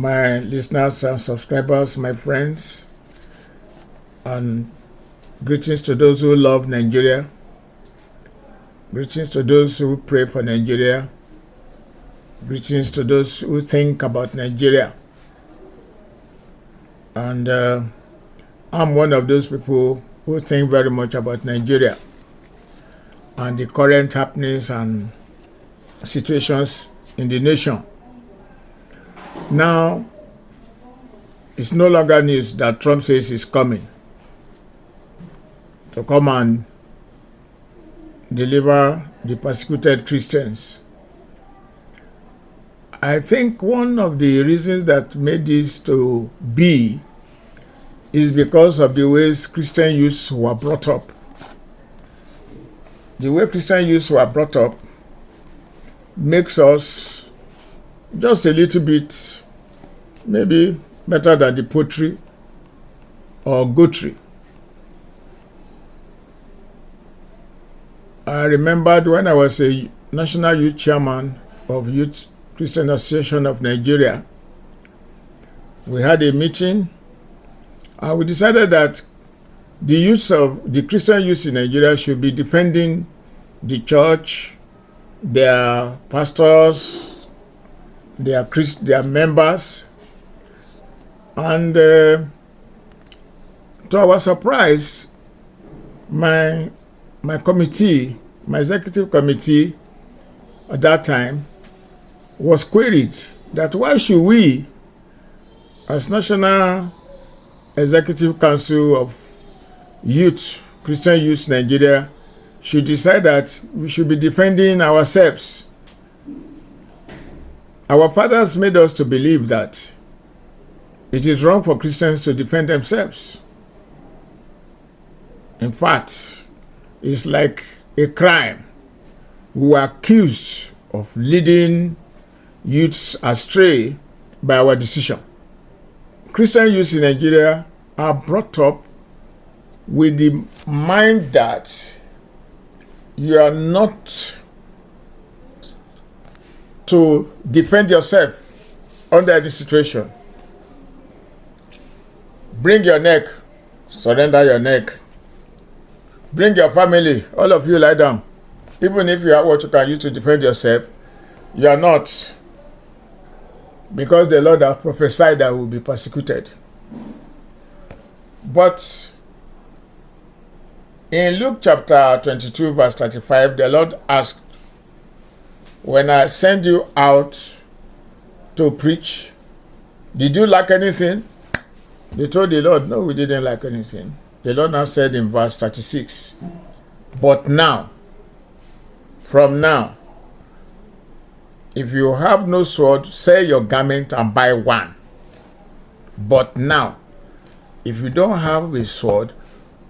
my listeners and subscribers, my friends, and greetings to those who love Nigeria. Greetings to those who pray for Nigeria. Greetings to those who think about Nigeria. And I'm one of those people who think very much about Nigeria and the current happenings and situations in the nation. Now, it's no longer news that Trump says he's coming to come and deliver the persecuted Christians. I think one of the reasons that made this to be is because of the ways Christian youths were brought up. The way Christian youths were brought up makes us just a little bit maybe better than the poultry or goatry. I remembered when I was a national youth chairman of Youth Christian Association of Nigeria, we had a meeting and we decided that the Christian youth in Nigeria should be defending the church, their pastors, their members, and to our surprise, my executive committee at that time was queried that why should we, as National Executive Council of Christian Youth Nigeria, should decide that we should be defending ourselves. Our fathers made us to believe that it is wrong for Christians to defend themselves. In fact, it's like a crime. We were accused of leading youths astray by our decision. Christian youths in Nigeria are brought up with the mind that you are not to defend yourself under any situation. Bring your neck, surrender your neck. Bring your family, all of you lie down. Even if you have what you can use to defend yourself, you are not. Because the Lord has prophesied that we will be persecuted. But in Luke chapter 22 verse 35, the Lord asked, when I send you out to preach, did you lack anything? They told the Lord, no, we didn't lack anything. The Lord now said in verse 36, but now, from now, if you have no sword, sell your garment and buy one. But now, if you don't have a sword,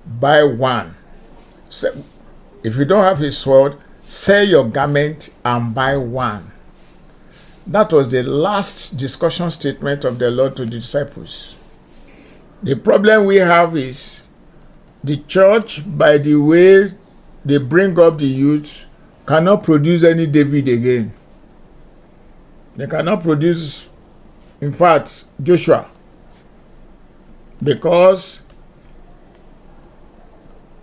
buy one. So, if you don't have a sword, sell your garment and buy one. That was the last discussion statement of the Lord to the disciples. The problem we have is the church, by the way they bring up the youth, cannot produce any David again. They cannot produce, in fact, Joshua. Because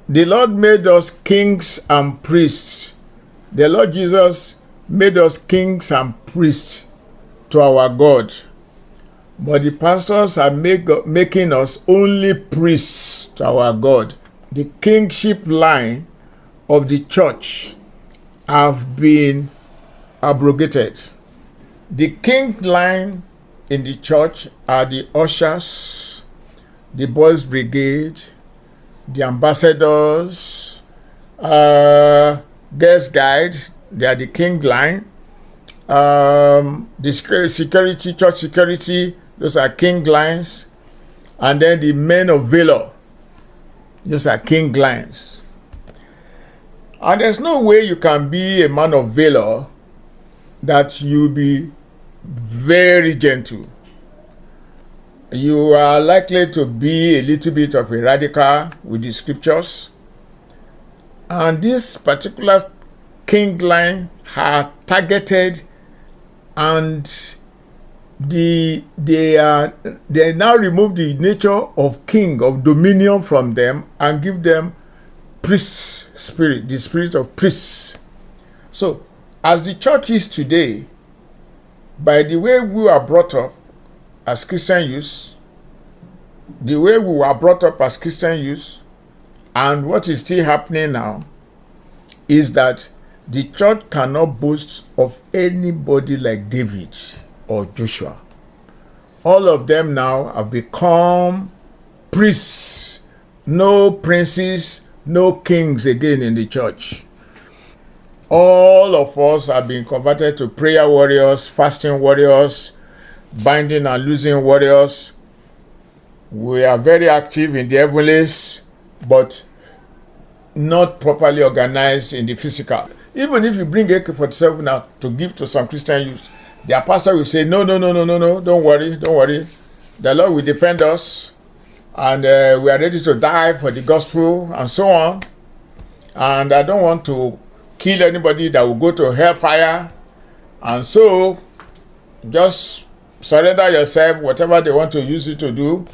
the Lord made us kings and priests. The Lord Jesus made us kings and priests to our God. But the pastors are making us only priests to our God. The kingship line of the church have been abrogated. The king line in the church are the ushers, the boys brigade, the ambassadors, guest guide, they are the king line. The security, church security, those are king lines. And then the men of valor, those are king lines. And there's no way you can be a man of valor that you be very gentle. You are likely to be a little bit of a radical with the scriptures. And this particular king line had targeted and they now remove the nature of king, of dominion from them, and give them priest spirit, the spirit of priests. So as the church is today, by the way we were brought up as Christian youths, the way we were brought up as Christian youths, and what is still happening now, is that the church cannot boast of anybody like David or Joshua. All of them now have become priests. No princes, no kings again in the church. All of us have been converted to prayer warriors, fasting warriors, binding and loosing warriors. We are very active in the heavenlies, but not properly organized in the physical. Even if you bring AK-47 now to give to some Christian youth, their pastor will say, no, don't worry. The Lord will defend us, and we are ready to die for the gospel, and so on. And I don't want to kill anybody that will go to hellfire. And so, just surrender yourself, whatever they want to use you to do.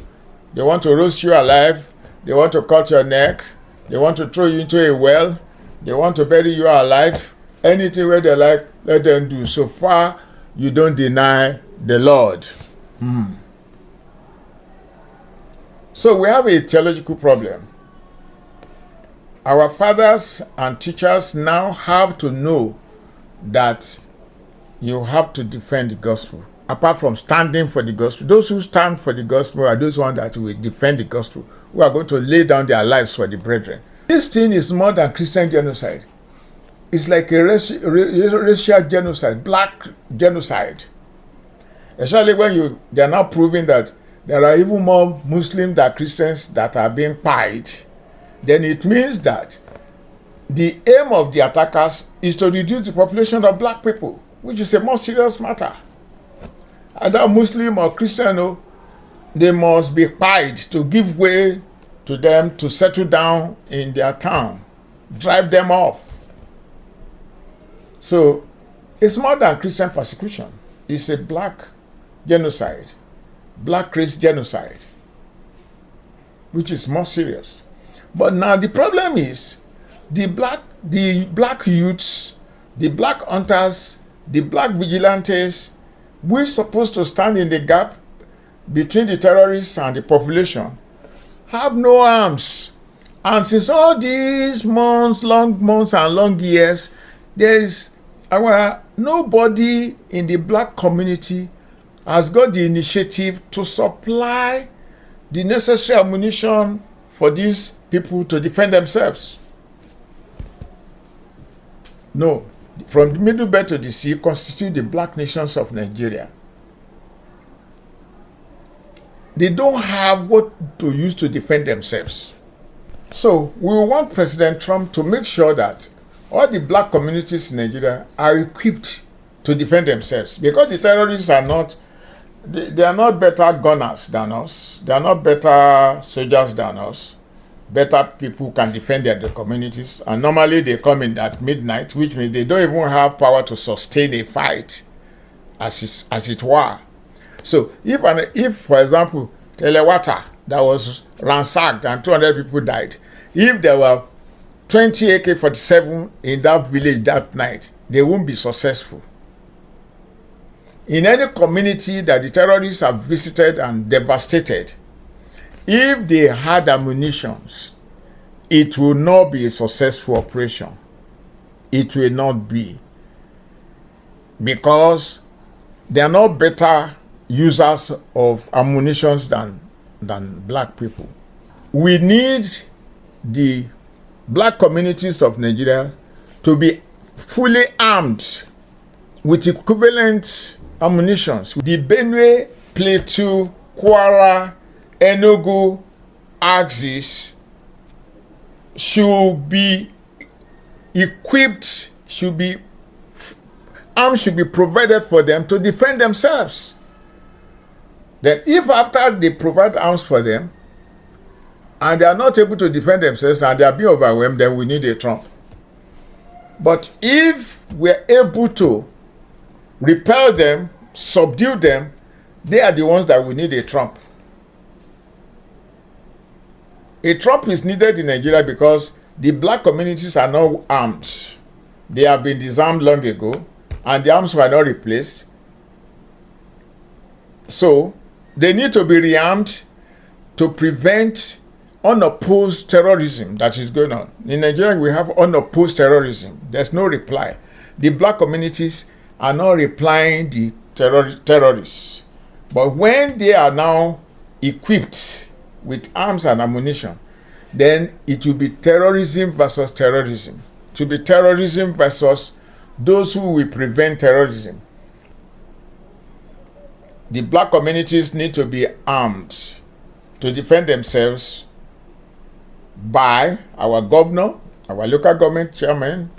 They want to roast you alive. They want to cut your neck. They want to throw you into a well. They want to bury you alive. Anything where they like, let them do. So far, you don't deny the Lord. So we have a theological problem. Our fathers and teachers now have to know that you have to defend the gospel. Apart from standing for the gospel, those who stand for the gospel are those ones that will defend the gospel, who are going to lay down their lives for the brethren. This thing is more than Christian genocide. It's like a racial genocide, black genocide. Especially when they are now proving that there are even more Muslims than Christians that are being pied. Then it means that the aim of the attackers is to reduce the population of black people, which is a more serious matter. Either Muslim or Christian, they must be pied to give way to them to settle down in their town, drive them off. So it's more than Christian persecution. It's a black genocide, black race genocide, which is more serious. But now the problem is the black youths, the black hunters, the black vigilantes, we're supposed to stand in the gap between the terrorists and the population, have no arms. And since all these long months and long years, there is nobody in the black community has got the initiative to supply the necessary ammunition for these people to defend themselves. No. From the Middle Belt to the sea constitute the black nations of Nigeria. They don't have what to use to defend themselves. So we want President Trump to make sure that all the black communities in Nigeria are equipped to defend themselves, because the terrorists are not, they are not better gunners than us. They are not better soldiers than us. Better people can defend their communities, and normally they come in at midnight, which means they don't even have power to sustain a fight, as it were. So if for example, Telewata that was ransacked and 200 people died, if there were 20 AK-47 in that village that night, they won't be successful. In any community that the terrorists have visited and devastated, if they had ammunition, it will not be a successful operation. It will not be. Because they are not better users of ammunition than black people. We need the black communities of Nigeria to be fully armed with equivalent ammunition. The Benue, Plateau, Kwara, Enugu axis should be equipped, arms should be provided for them to defend themselves. Then if after they provide arms for them and they are not able to defend themselves and they are being overwhelmed, then we need a Trump. But if we're able to repel them, subdue them, They are the ones that we need a Trump. A Trump is needed in Nigeria because the black communities are not armed. They have been disarmed long ago, and the arms were not replaced. So they need to be rearmed to prevent unopposed terrorism that is going on. In Nigeria, we have unopposed terrorism. There's no reply. The black communities are not replying the terrorists. But when they are now equipped with arms and ammunition, then it will be terrorism versus terrorism. It will be terrorism versus those who will prevent terrorism. The black communities need to be armed to defend themselves by our governor, our local government chairman,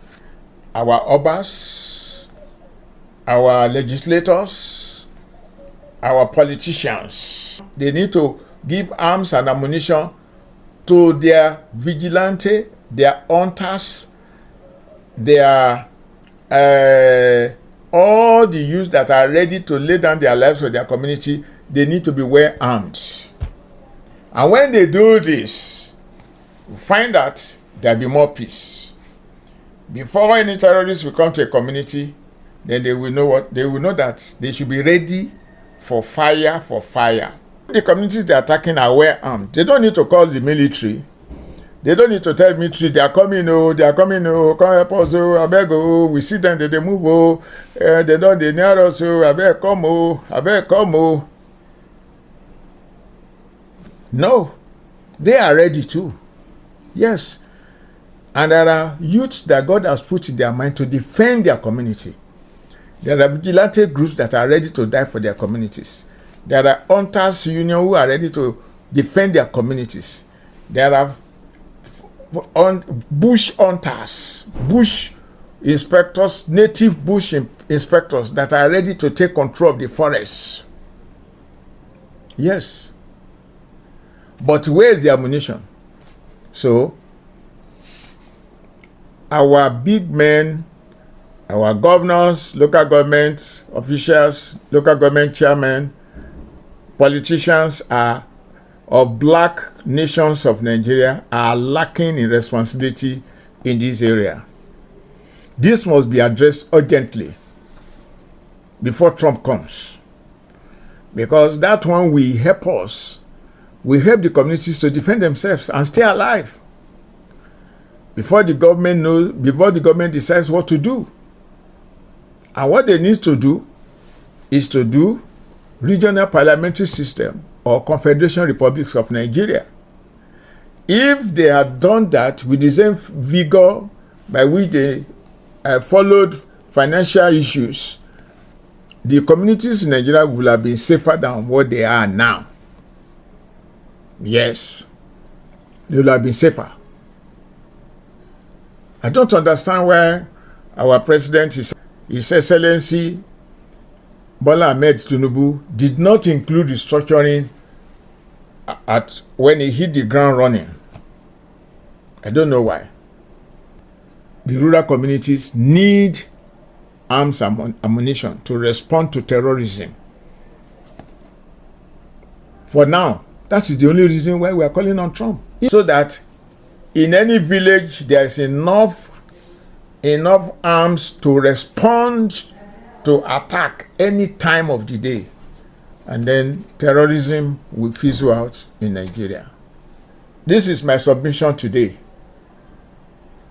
our obas, our legislators, our politicians. They need to give arms and ammunition to their vigilante, their hunters, their all the youths that are ready to lay down their lives for their community. They need to be well armed. And when they do this, we find that there will be more peace. Before any terrorists will come to a community, then they will know what? They will know that they should be ready for fire, The communities they are attacking are well armed. They don't need to call the military. They don't need to tell military they are coming, come help us, I beg, we see them, they move, they don't, they near us, I beg, come. No, they are ready too. Yes. And there are youths that God has put in their mind to defend their community. There are vigilante groups that are ready to die for their communities. There are hunters union who are ready to defend their communities. There are bush hunters, bush inspectors, native bush inspectors that are ready to take control of the forests. Yes. But where is the ammunition? So, our big men, our governors, local government officials, local government chairmen, politicians are of black nations of Nigeria are lacking in responsibility in this area. This must be addressed urgently before Trump comes, because that one will help us. We help the communities to defend themselves and stay alive before the government decides what to do. And what they need to do is to do regional parliamentary system or confederation republics of Nigeria. If they had done that with the same vigor by which they followed financial issues, the communities in Nigeria would have been safer than what they are now. Yes, they would have been safer. I don't understand why our president, His Excellency Bola Ahmed Tinubu, did not include restructuring when he hit the ground running. I don't know why. The rural communities need arms and ammunition to respond to terrorism. For now, that is the only reason why we are calling on Trump. So that in any village there is enough arms to respond to attack any time of the day. And then terrorism will fizzle out in Nigeria. This is my submission today.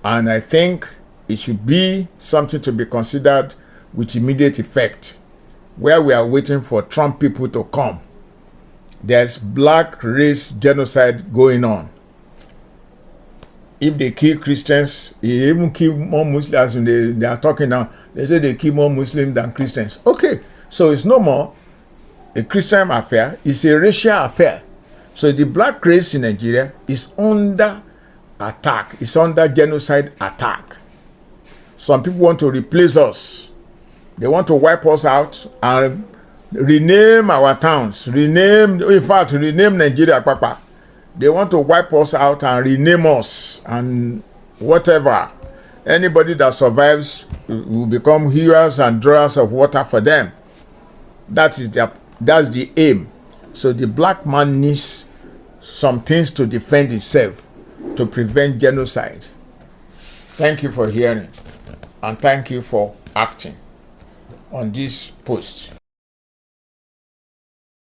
And I think it should be something to be considered with immediate effect, where we are waiting for Trump people to come. There's black race genocide going on. If they kill Christians, they even kill more Muslims. They are talking now. They say they kill more Muslims than Christians. Okay, so it's no more a Christian affair. It's a racial affair. So the black race in Nigeria is under attack. It's under genocide attack. Some people want to replace us. They want to wipe us out and rename our towns. Rename Nigeria, Papa. They want to wipe us out and rename us and whatever. Anybody that survives will become hewers and drawers of water for them. That is their That's the aim. So the black man needs some things to defend himself, to prevent genocide. Thank you for hearing, and thank you for acting on this post.